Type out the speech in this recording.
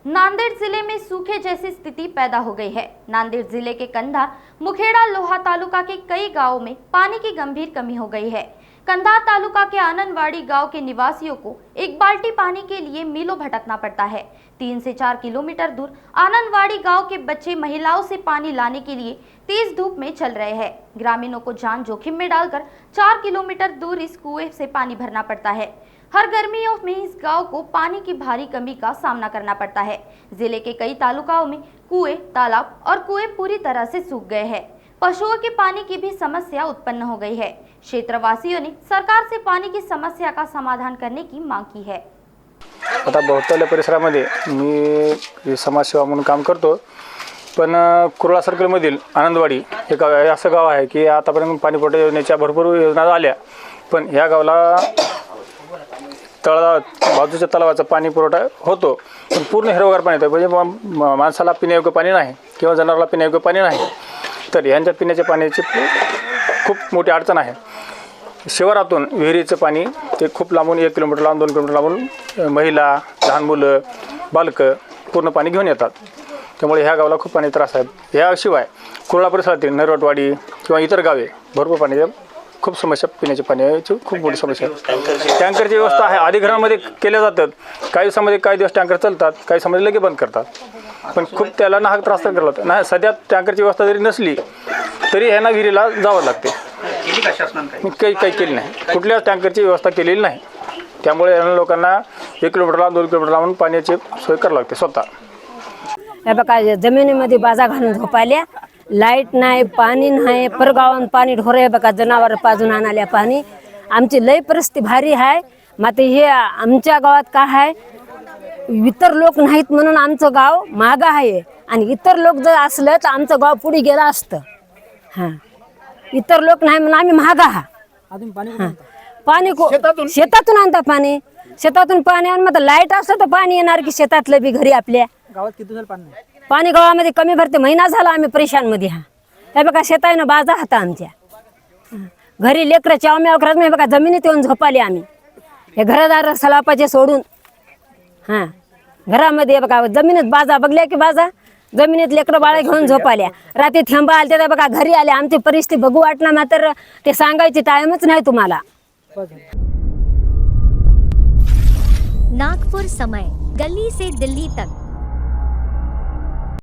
नांदेड़ जिले में सूखे जैसी स्थिति पैदा हो गई है। नांदेड़ जिले के कंधार, मुखेड़ा, लोहा तालुका के कई गांवों में पानी की गंभीर कमी हो गई है। कंधार तालुका के आनंदवाड़ी गांव के निवासियों को एक बाल्टी पानी के लिए मीलों भटकना पड़ता है। 3 से 4 किलोमीटर दूर आनंदवाड़ी गांव के बच्चे महिलाओं से पानी लाने के लिए तेज धूप में चल रहे हैं। ग्रामीणों को जान जोखिम में डालकर 4 किलोमीटर दूर इस कुएं से पानी भरना पड़ता है। हर गर्मियों में इस गांव को पानी की भारी कमी का सामना करना पड़ता है। जिले के कई तालुकाओं में कुएं, तालाब और कुएं पूरी तरह से सूख गए हैं। पशुओं के पानी की भी समस्या उत्पन्न हो गई है। क्षेत्रवासियों ने सरकार से पाणी की समस्या का समाधान करने की मांग की है। आता बहुतांश परिसरामध्ये मी समाजसेवा म्हणून काम करतो, पण कुर्ला सर्कलमधील आनंदवाडी एक असं गाव आहे की आतापर्यंत पाणीपुरवठा योजनेच्या भरपूर योजना आल्या, पण ह्या गावाला बाजूच्या तलावाचा पाणी पुरवठा होतो, पण पूर्ण हिरवगार पाणी येतं, म्हणजे माणसाला पिण्यायोग्य पाणी नाही किंवा जनावराला पिण्यायोग्य पाणी नाही। तर यांच्या पिण्याच्या पाण्याची खूप मोठी अडचण आहे। शिवारातून विहिरीचं पाणी ते खूप लांबून 1 किलोमीटर लांब 2 किलोमीटर लांबून महिला, लहान मुलं, बालकं पूर्ण पाणी घेऊन येतात। त्यामुळे ह्या गावाला खूप पाणी त्रास आहे। याशिवाय कुर्ला परिसरातील नरवटवाडी किंवा इतर गावे भरपूर पाण्याच्या खूप समस्या, पिण्याच्या पाण्याची खूप मोठी समस्या आहे। टँकरची व्यवस्था आहे, अधिग्रहणामध्ये केल्या जातात। काही दिवसामध्ये काही दिवस टँकर चालतात, काही दिवसामध्ये लगेच बंद करतात, पण खूप त्याला नाहक त्रास करावा लागतो। नाही सध्या टँकरची व्यवस्था जरी नसली तरी ह्यांना विहिरीला जावं लागते। काही केली नाही, कुठल्याच टँकरची व्यवस्था केलेली नाही। त्यामुळे या लोकांना 1 किलोमीटर लांब 2 किलोमीटर लांबून पाण्याची सोय करावी लागते स्वतः। हे बघा जमिनीमध्ये बाजा घालून झोपायल्या, लाईट नाही, पाणी नाही, परगावान पाणी ढोरे बघा जनावर पाजून आणाल्या पाणी। आमची लय परिस्थिती भारी आहे। मात्र हे आमच्या गावात काय आहे, इतर लोक नाहीत म्हणून आमचं गाव मागं आहे, आणि इतर लोक जर असलं तर आमचं गाव पुढे गेलं असतं। हां, इतर लोक नाही म्हणून आम्ही मागं आहा। पाणी शेतातून आणता पाणी, शेतातून पाणी आणून मग लाईट असतं तर पाणी येणार की शेतातलं बी घरी आपल्या गावात किती दिवसाला पाणी नाही? पाणी गावामध्ये कमी भरते, महिना झाला आम्ही परेशान मध्ये। हा हे बघा शेतानं बाजा होता आमच्या, घरी लेकरं चावम्या करत नाही बघा, जमिनीत येऊन झोपाले आम्ही हे घरदार सलापाचे सोडून। हां, घरामध्ये बघा जमिनीत बाजा बघल्या की बाजा, जमिनीत लेकरं बाळा घेऊन झोपाल्या। रात्री थेंबा आले तर बघा घरी आले। आमची परिस्थिती बघू वाटणार, मात्र ते सांगायची टाइमच नाही तुम्हाला। नागपुर समय, गली से दिल्ली तक।